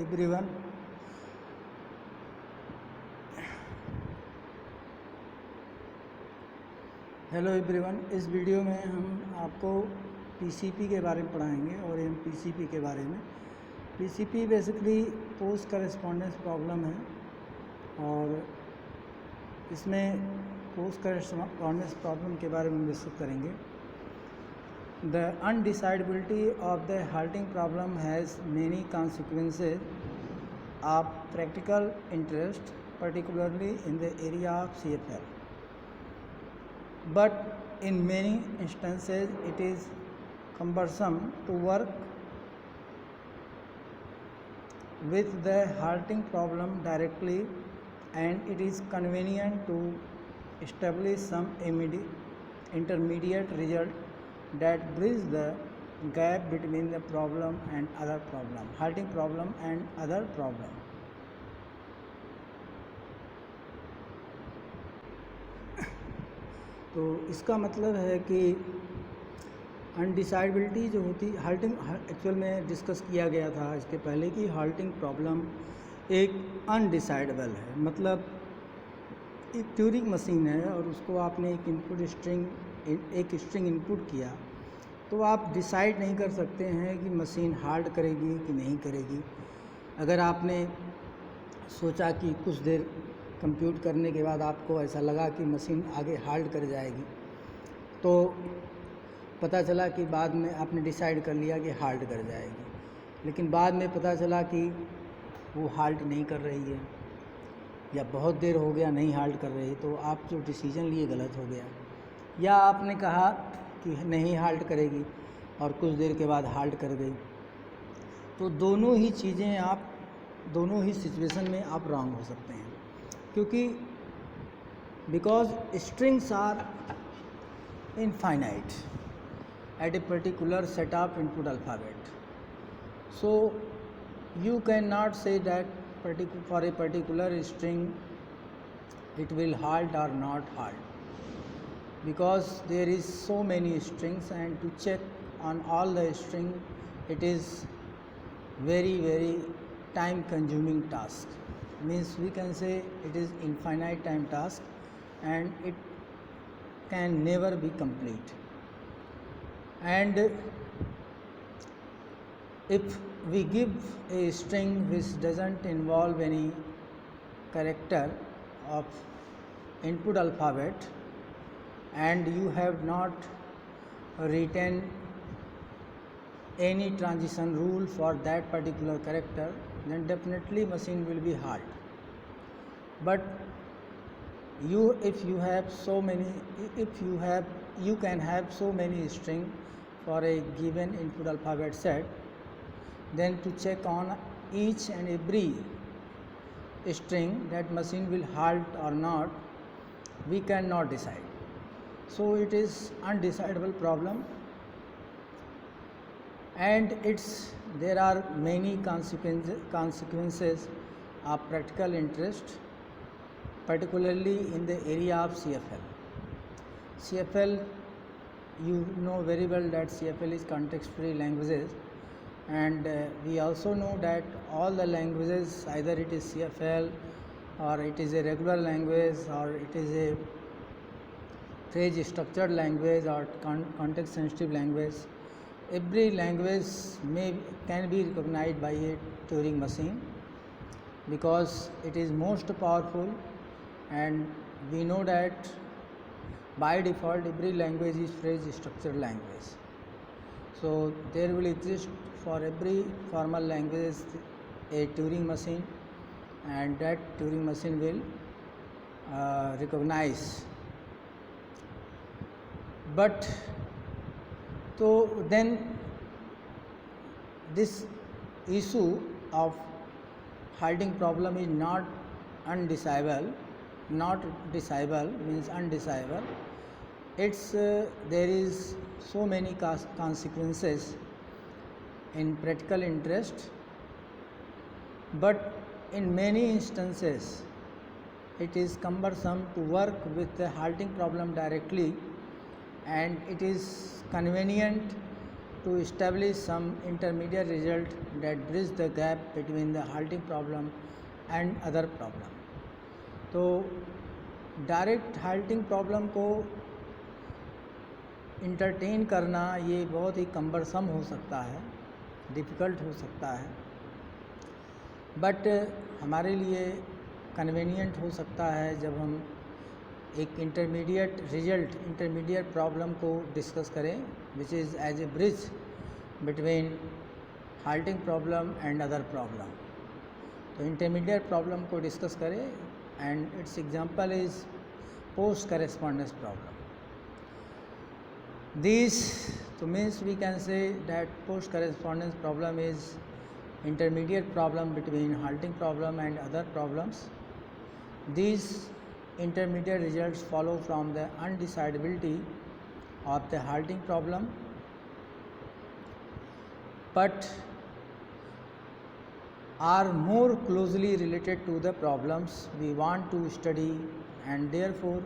Everyone. Hello everyone, इस video में हम आपको पीसीपी के बारे में पढ़ाएंगे और एमपीसीपी के बारे में। PCP basically post correspondence problem है और इसमें पोस्ट करेस्पॉन्डेंस प्रॉब्लम के बारे में डिस्कस करेंगे। The undecidability of the halting problem has many consequences of practical interest, particularly in the area of CFL. But in many instances, it is cumbersome to work with the halting problem directly, and it is convenient to establish some intermediate result that bridge the gap between the problem and other problem, halting problem and other problem. तो इसका मतलब है कि अनडिसाइडेबिलिटी जो होती halting actual में discuss किया गया था इसके पहले कि हाल्टिंग प्रॉब्लम एक अनडिसाइडेबल है। मतलब एक ट्यूरिंग मशीन है और उसको आपने एक स्ट्रिंग इनपुट किया तो आप डिसाइड नहीं कर सकते हैं कि मशीन हाल्ट करेगी कि नहीं करेगी। अगर आपने सोचा कि कुछ देर कंप्यूट करने के बाद आपको ऐसा लगा कि मशीन आगे हाल्ट कर जाएगी, तो पता चला कि बाद में आपने डिसाइड कर लिया कि हाल्ट कर जाएगी, लेकिन बाद में पता चला कि वो हाल्ट नहीं कर रही है या बहुत देर हो गया नहीं हाल्ट कर रही, तो आप जो डिसीजन लिए गलत हो गया। या आपने कहा कि नहीं हाल्ट करेगी और कुछ देर के बाद हाल्ट कर गई, तो दोनों ही चीज़ें आप दोनों ही सिचुएशन में आप रॉन्ग हो सकते हैं, क्योंकि because strings are infinite at a particular set of input alphabet, so you cannot say that for a particular string it will halt or not halt, because there is so many strings, and to check on all the string it is very time consuming task. Means we can say it is infinite time task and it can never be complete. And if we give a string which doesn't involve any character of input alphabet and you have not written any transition rule for that particular character, then definitely machine will be halt. But you can have so many string for a given input alphabet set, then to check on each and every string that machine will halt or not, we cannot decide. So it is undecidable problem, and there are many consequences of practical interest, particularly in the area of CFL. CFL, you know very well that CFL is context-free languages, and we also know that all the languages, either it is CFL or it is a regular language or it is a phrase structured language or context sensitive language, every language can be recognized by a Turing machine because it is most powerful, and we know that by default every language is phrase structured language. So there will exist for every formal language a Turing machine, and that Turing machine will recognize. But so then this issue of halting problem is not undecidable. Not decidable means undecidable. There is so many consequences in practical interest, but in many instances it is cumbersome to work with the halting problem directly, and it is convenient to establish some intermediate result that bridge the gap between the halting problem and other problem. तो direct halting problem को entertain करना ये बहुत ही cumbersome हो सकता है, difficult हो सकता है, बट हमारे लिए कन्वीनियंट हो सकता है जब हम एक इंटरमीडिएट प्रॉब्लम को डिस्कस करें which is as a bridge between halting problem and other problem. तो इंटरमीडिएट प्रॉब्लम को डिस्कस करें and its example is Post correspondence problem. These, so means we can say that post correspondence problem is intermediate problem between halting problem and other problems. These intermediate results follow from the undecidability of the halting problem, but are more closely related to the problems we want to study and therefore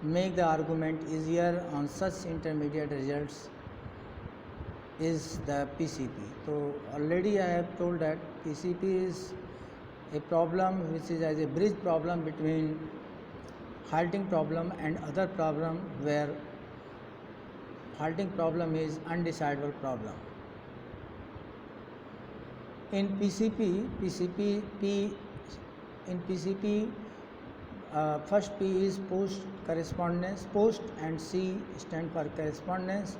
make the argument easier on such intermediate results is the PCP. So already I have told that PCP is a problem which is as a bridge problem between halting problem and other problem where halting problem is undecidable problem. In PCP, first P is post correspondence, post and C stand for correspondence,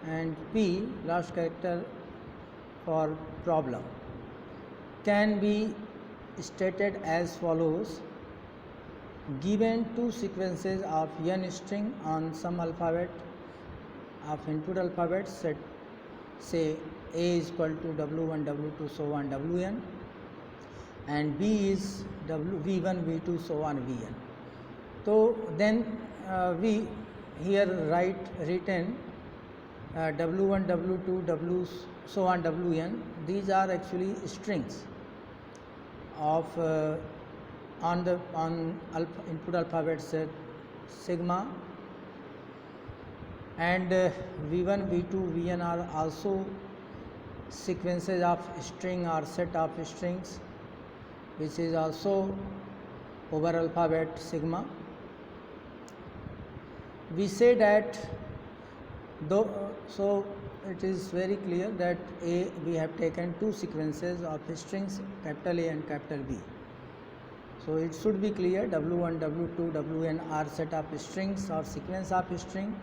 and P last character for problem, can be stated as follows. Given two sequences of n string on some alphabet of input alphabet set, say A is equal to W1, W2, so on Wn, and B is V1, V2, so on Vn. So then we here written W1, W2, W so on Wn. These are actually strings of on input alphabet set sigma, and V1, V2, Vn are also sequences of string or set of strings which is also over alphabet sigma. We say that so it is very clear that we have taken two sequences of strings capital A and capital B. So it should be clear W1, W2, Wn are set of strings or sequence of string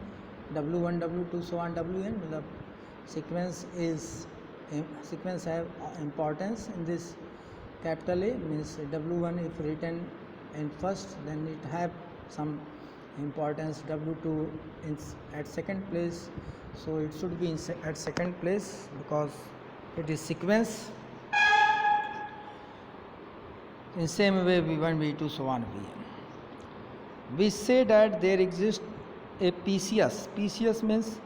W1, W2, so on Wn. The sequence have importance in this. Capital A means W1 if written in first, then it have some importance. W2 at second place, so it should be at second place because it is sequence. In same way V1, V2, so on Vn. We say that there exists a PCS. PCS means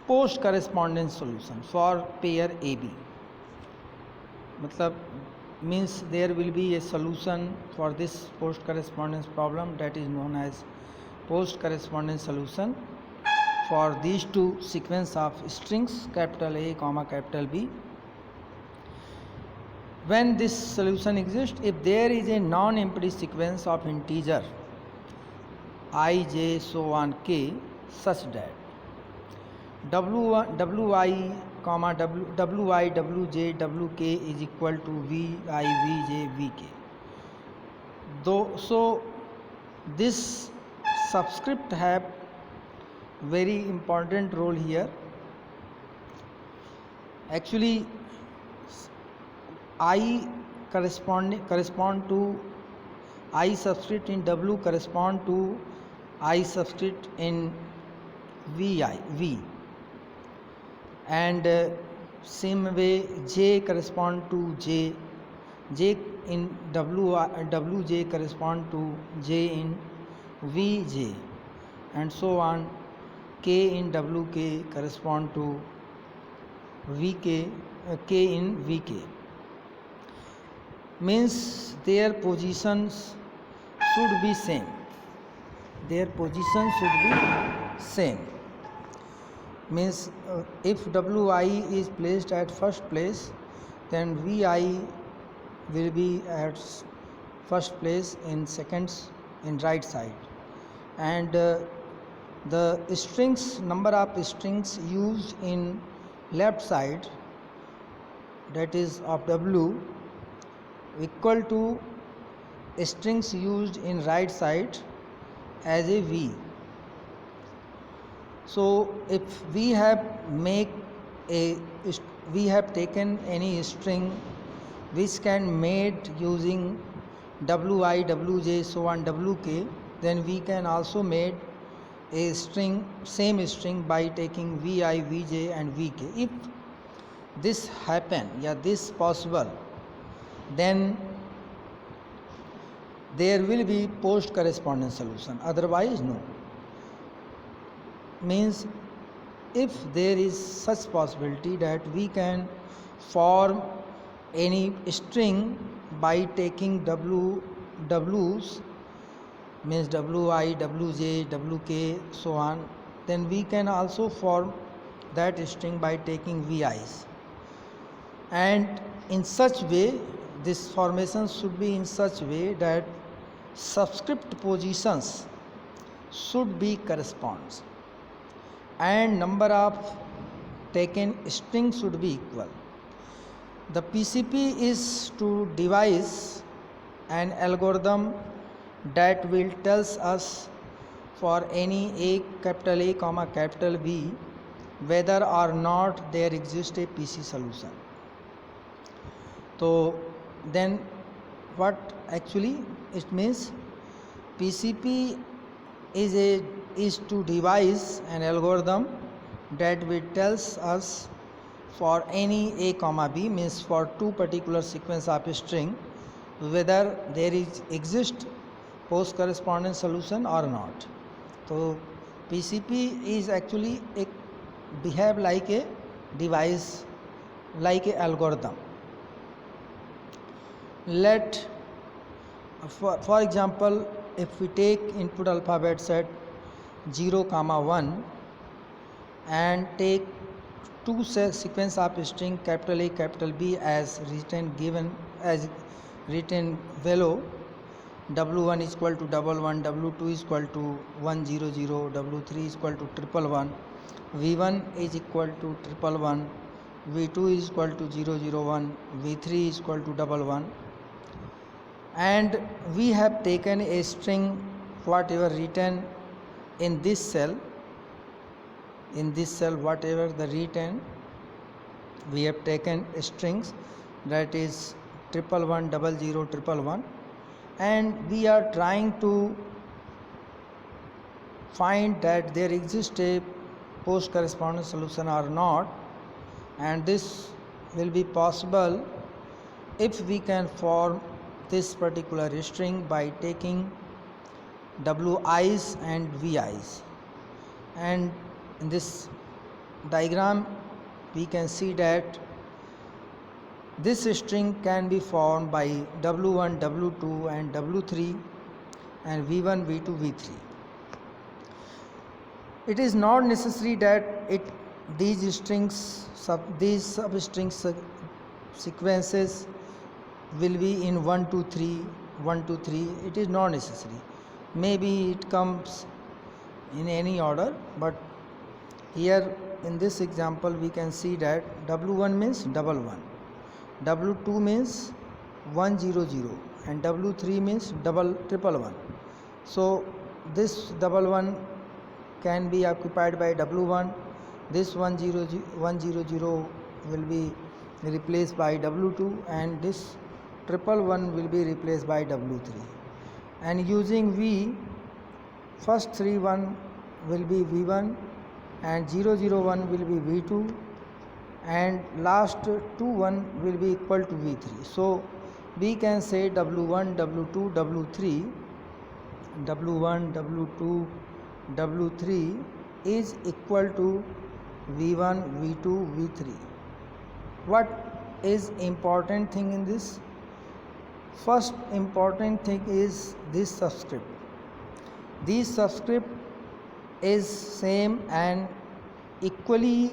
post correspondence solution for pair AB. मतलब means there will be a solution for this post correspondence problem that is known as post correspondence solution for these two sequence of strings capital A comma capital B. When this solution exists, if there is a non-empty sequence of integer I, j, so on k such that wi, wj, wk is equal to vi, vj, vk. So this subscript have very important role here. Actually I correspond to I subscript in w correspond to I subscript in v, and same way j correspond to j in wj correspond to j in vj, and so on. K in wk correspond to vk, k in vk. Means their positions should be same. Their position should be same. means if Wi is placed at first place, then Vi will be at first place in seconds in right side, and the strings, number of strings used in left side, that is of W, equal to strings used in right side as a V. So if we have taken any string which can made using Wi, Wj, so on Wk, then we can also made a string, same string, by taking Vi, Vj and Vk. If this happen, this possible, then there will be post correspondence solution, otherwise no. Means if there is such possibility that we can form any string by taking W's, means Wi, Wj, Wk, so on, then we can also form that string by taking Vi's. And in such way, this formation should be in such way that subscript positions should be corresponds and number of taken strings should be equal. The PCP is to devise an algorithm that will tells us for any capital A, capital B, whether or not there exists a PC solution. So then what actually it means, PCP is to devise an algorithm that will tells us for any A, B, means for two particular sequence of a string, whether there exist post correspondence solution or not. So PCP is actually behave like a device, like a algorithm. Let for example, if we take input alphabet set 0, 1 and take two sequence of string capital A, capital B as written given as written below, W1 is equal to 11, W2 is equal to 100, W3 is equal to 111, V1 is equal to 111, V2 is equal to 001, V3 is equal to 11, and we have taken a string whatever written in this cell, whatever the written, we have taken strings, that is 111, 00, 111, and we are trying to find that there exists a post correspondence solution or not, and this will be possible if we can form this particular string by taking Wi's and Vi's. And in this diagram we can see that this string can be formed by W1, W2 and W3 and V1, V2, V3. It is not necessary that these substrings sequences will be in 1, 2, 3, 1, 2, 3. It is not necessary. Maybe it comes in any order, but here in this example we can see that W1 means 11, W2 means 100 and W3 means 111. So this 11 can be occupied by W1, this 100 will be replaced by W2 and this 111 will be replaced by W3. And using V, first 1 will be V1 and 001 will be V2 and last 1 will be equal to V3. So we can say W1, W2, W3, W1, W2, W3 is equal to V1, V2, V3. What is important thing in this? First important thing is this subscript. This subscript is same and equally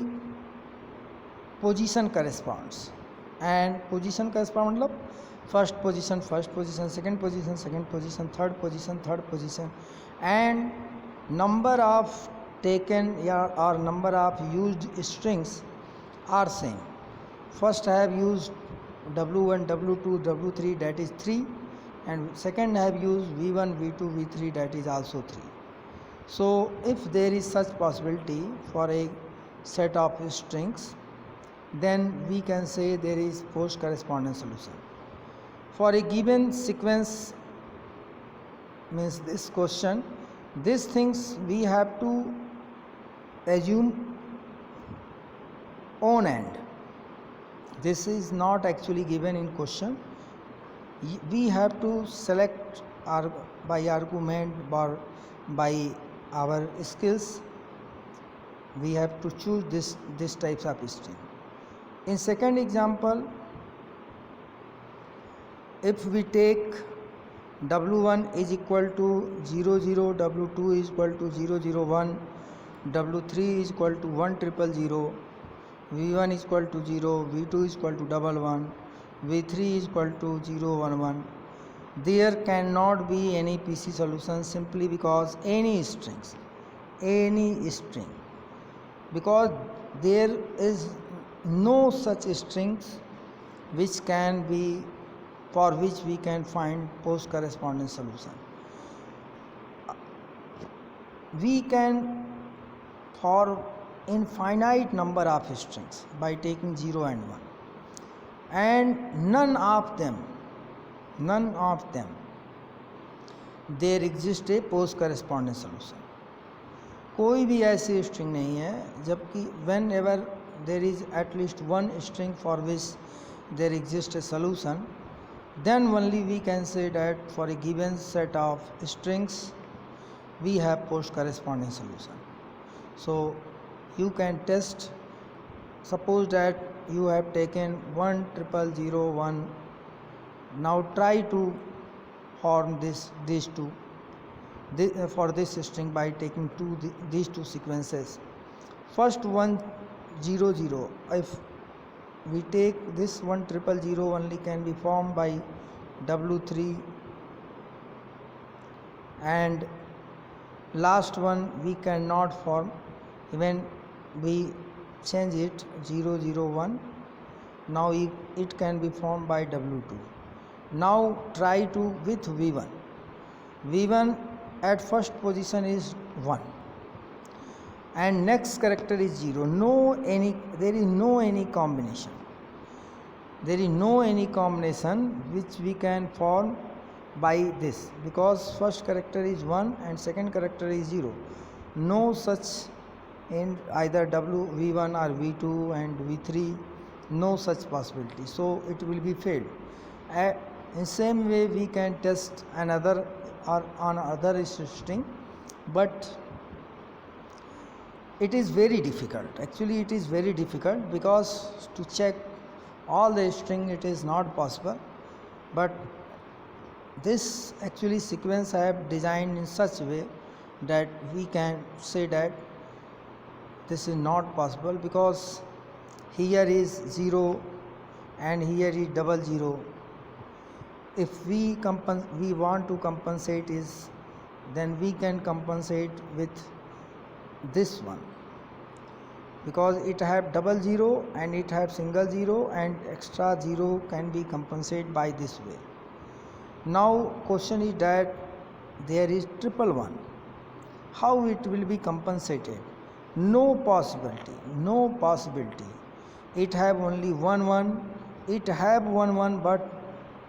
position corresponds, and position correspond मतलब first position, second position, third position, and number of taken or number of used strings are same. First I have used W1, W2, W3, that is 3, and second I have used V1, V2, V3, that is also 3. So if there is such possibility for a set of strings, then we can say there is post correspondence solution. For a given sequence, means this question, these things we have to assume on end. This is not actually given in question. We have to select by argument or by our skills. We have to choose this types of string. In second example, if we take W1 is equal to 0 0, W2 is equal to 0 0 1, W3 is equal to 1 0 0, V1 is equal to 0, V2 is equal to 1 1, V3 is equal to 0 1 1. There cannot be any PC solution simply because any string, because there is no such strings which can be, for which we can find post correspondence solution. We can for infinite number of strings by taking 0 and 1, and none of them there exists a post correspondence solution. कोई भी ऐसी string नहीं है जबकि whenever there is at least one string for which there exists a solution, then only we can say that for a given set of strings we have post correspondence solution. So you can test. Suppose that you have taken 1 0 0 1. Now try to form these two for this string by taking these two sequences. First 1 0 0. If we take this 1 0 0 only can be formed by W3, and last one we cannot form. Even we change it 0 0 1. Now it can be formed by W2. Now try to with V1. V1 at first position is 1 and next character is 0. There is no any combination. There is no any combination which we can form by this, because first character is 1 and second character is 0. No such in either V1 or V2 and V3, no such possibility. So it will be failed. In same way we can test another or on other string, but it is very difficult. Actually it is very difficult, because to check all the string it is not possible. But this actually sequence I have designed in such a way that we can say that this is not possible, because here is 0 and here is 0 0. If we want to compensate is, then we can compensate with this one, because it have 0 0 and it have single 0, and extra 0 can be compensated by this way. Now question is that there is 1 1. How it will be compensated? No possibility. It have only 1 1. It have 1 1, but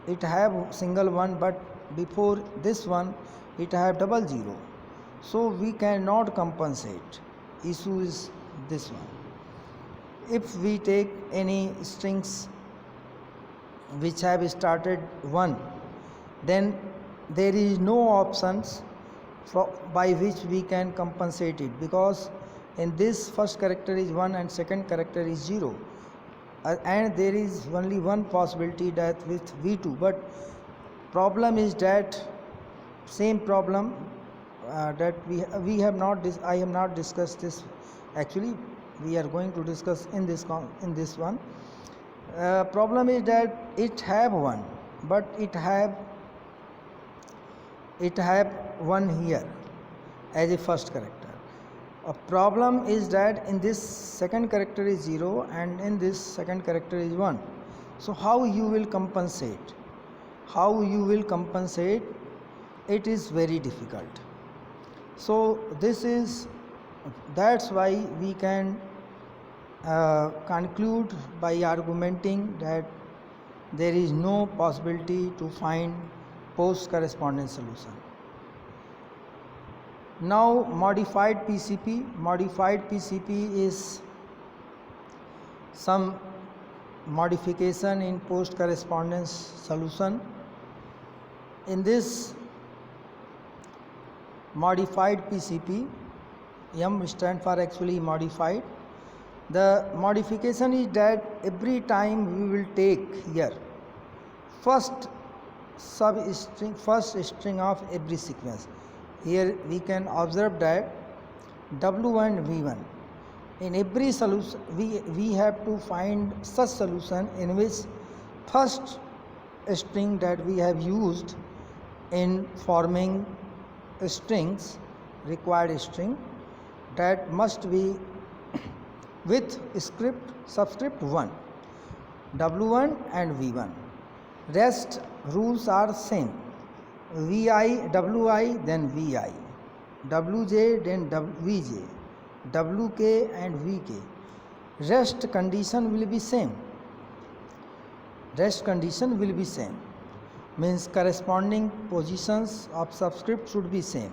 it have single 1, but before this one it have 0 0. So we cannot compensate. Issue is this one. If we take any strings which have started 1, then there is no options by which we can compensate it, because in this first character is 1 and second character is 0, and there is only one possibility that with V2. But problem is that same problem that I have not discussed this actually, we are going to discuss in this one. Problem is that it have one, but it have one here as a first character. A problem is that in this second character is 0 and in this second character is 1. So how you will compensate? How you will compensate? It is very difficult. So that's why we can conclude by argumenting that there is no possibility to find post correspondence solution. Now modified PCP. Modified PCP is some modification in post correspondence solution. In this modified PCP, M stand for actually modified. The modification is that every time we will take here first string of every sequence. Here we can observe that W1 V1. In every solution we have to find such solution in which first string that we have used in forming strings, required string, that must be with subscript 1, W1 and V1. Rest rules are same. VI, WI, then VI, WJ, then VJ, WK and VK. Rest condition will be same. Rest condition will be same. Means corresponding positions of subscript should be same.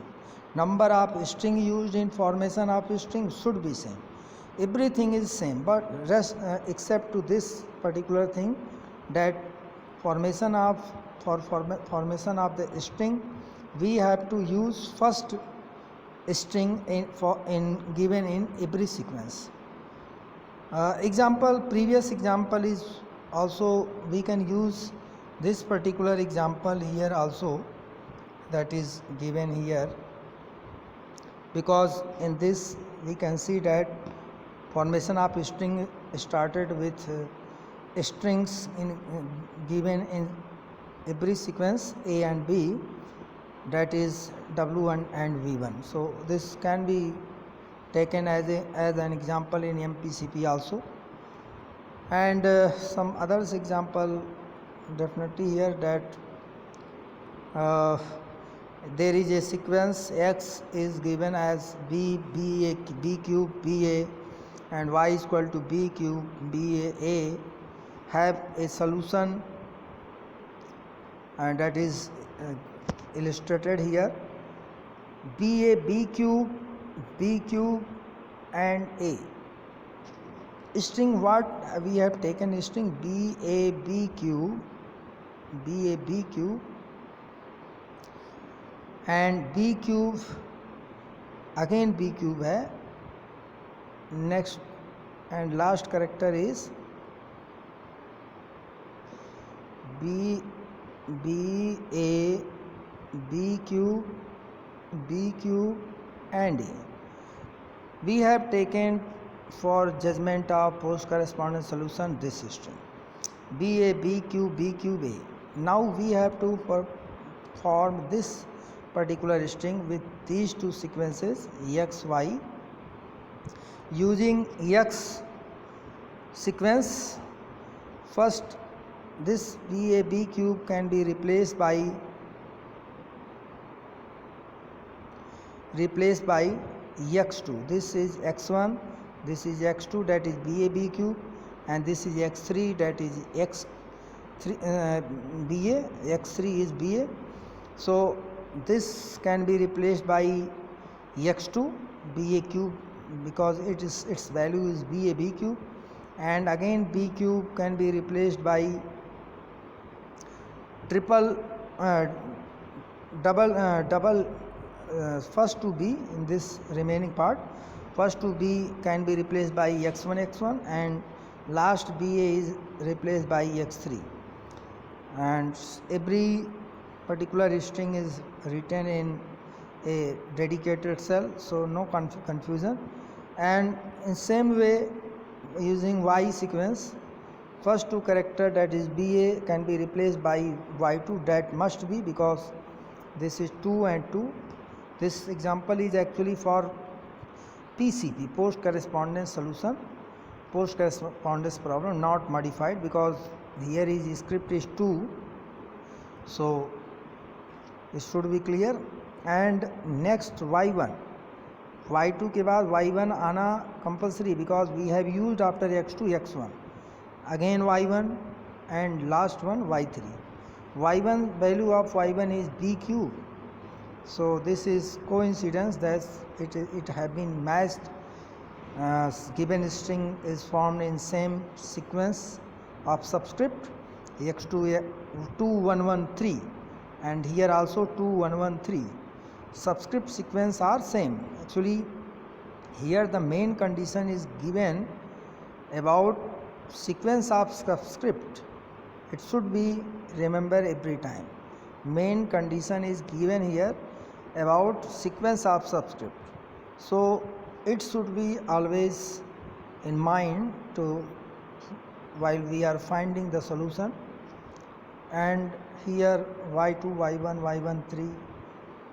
Number of string used in formation of string should be same. Everything is same, but rest except to this particular thing, that formation of the string we have to use first string given in every sequence. Previous example is also we can use this particular example here also, that is given here, because in this we can see that formation of string started with strings given in every sequence A and B, that is W1 and V1. So this can be taken as an example in MPCP also, and some others example definitely here, that there is a sequence X is given as B cube BA and Y is equal to B cube BA have a solution, and that is illustrated here. BA B cube and A. String what we have taken, string BA B cube and B cube, again B cube है. Next and last character is B A B cube and A. We have taken for judgment of post correspondence solution this string BA B cube A. Now we have to form this particular string with these two sequences X Y. Using X sequence, first this BA B cube can be replaced by X2. This is X1, this is X2, that is BA B cube, and this is X3, that is X3 BA, X3 is BA. So this can be replaced by X2 BA cube, because its value is BA B cube, and again B cube can be replaced by double first to B in this remaining part. First to B can be replaced by X1 and last BA is replaced by X3, and every particular string is written in a dedicated cell, so no confusion. and in same way using y sequence, first two character that is BA can be replaced by Y2, that must be, because this is 2 and 2. This example is actually for PCP, post correspondence solution, post correspondence problem, not modified, because here is script is 2, so it should be clear. And next y1, y2 के बाद y1 आना compulsory, because we have used after x2 x1, again y1, and last one y3. y1 value of y1 is b cube, so this is coincidence that it have been matched. Given string is formed in same sequence of subscript x2 2113, and here also 2113. Subscript sequence are same. Actually here the main condition is given about sequence of subscript. It should be remember every time. Main condition is given here about sequence of subscript, so it should be always in mind to while we are finding the solution. And here y2 y1 y1 3,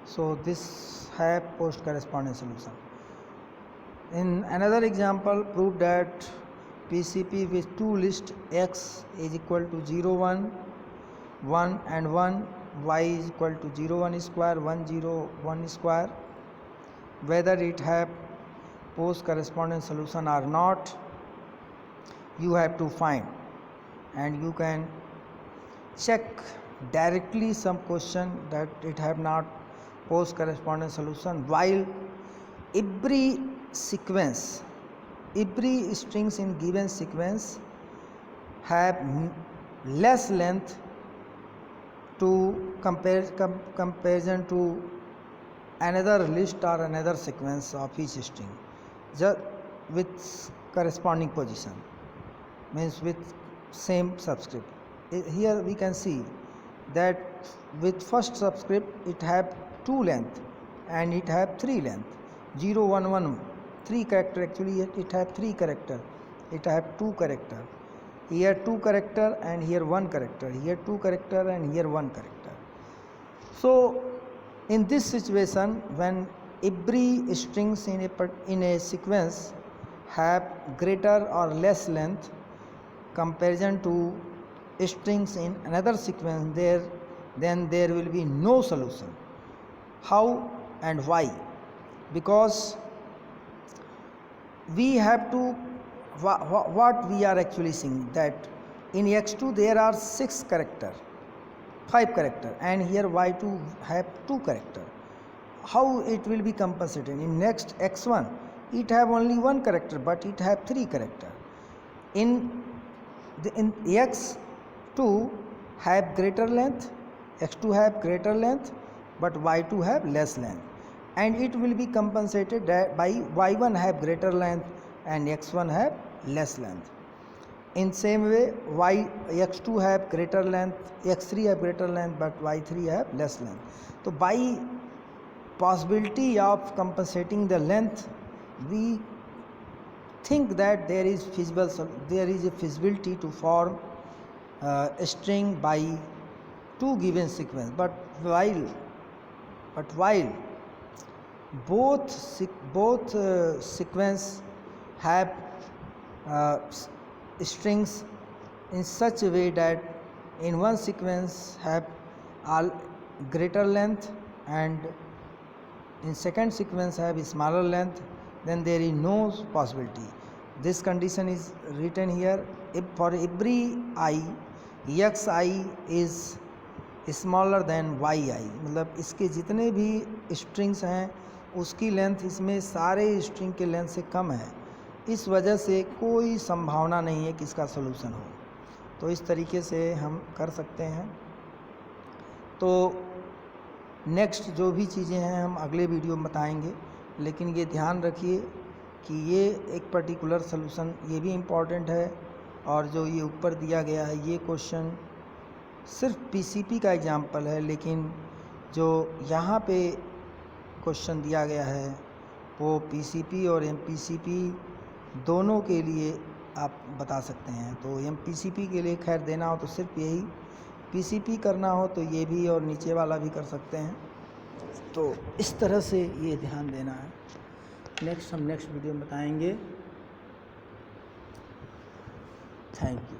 so this have post correspondence solution. In another example, prove that PCP with two list x is equal to 0 1 1 and 1, y is equal to 0 1 square 1 0 1 square, whether it have post correspondence solution or not, you have to find. And you can check directly some question that it have not post correspondence solution, while every sequence, every strings in given sequence have less length to comparison to another list or another sequence of each string, just with corresponding position, means with same subscript. Here we can see that with first subscript it have 2 length and it have 3 length, 0 1 1 3 character. Actually it have 3 character, it have 2 character, here 2 character and here 1 character, here 2 character and here 1 character. So in this situation, when every strings in a sequence have greater or less length comparison to strings in another sequence, then there will be no solution. How and why? Because we have to, what we are actually seeing, that in x2 there are 6 character, 5 character, and here y2 have 2 character. How it will be compensated? In next x1 it have only 1 character but it have 3 character. In x2 have greater length, x2 have greater length but y2 have less length, and it will be compensated by y1 have greater length and x1 have less length. In same way x2 have greater length, x3 have greater length but y3 have less length. So by possibility of compensating the length, we think that there is a feasibility to form a string by 2 given sequence. But while both sequence have strings in such a way that in one sequence have all greater length and in second sequence have a smaller length, then there is no possibility. This condition is written here. If for every I, xi is smaller than yi, मतलब इसके जितने भी strings हैं उसकी length इसमें सारे string के length से कम है, इस वजह से कोई संभावना नहीं है कि इसका सलूशन हो। तो इस तरीके से हम कर सकते हैं। तो नेक्स्ट जो भी चीज़ें हैं हम अगले वीडियो में बताएंगे, लेकिन ये ध्यान रखिए कि ये एक पर्टिकुलर सलूशन ये भी इम्पॉर्टेंट है, और जो ये ऊपर दिया गया है ये क्वेश्चन सिर्फ पीसीपी का एग्जाम्पल है, लेकिन जो यहाँ पे क्वेश्चन दिया गया है वो पीसीपी और एमपीसीपी दोनों के लिए आप बता सकते हैं। तो एमपीसीपी के लिए खैर देना हो तो सिर्फ यही, पीसीपी करना हो तो ये भी और नीचे वाला भी कर सकते हैं। तो इस तरह से ये ध्यान देना है। हम नेक्स्ट वीडियो में बताएंगे। Thank you.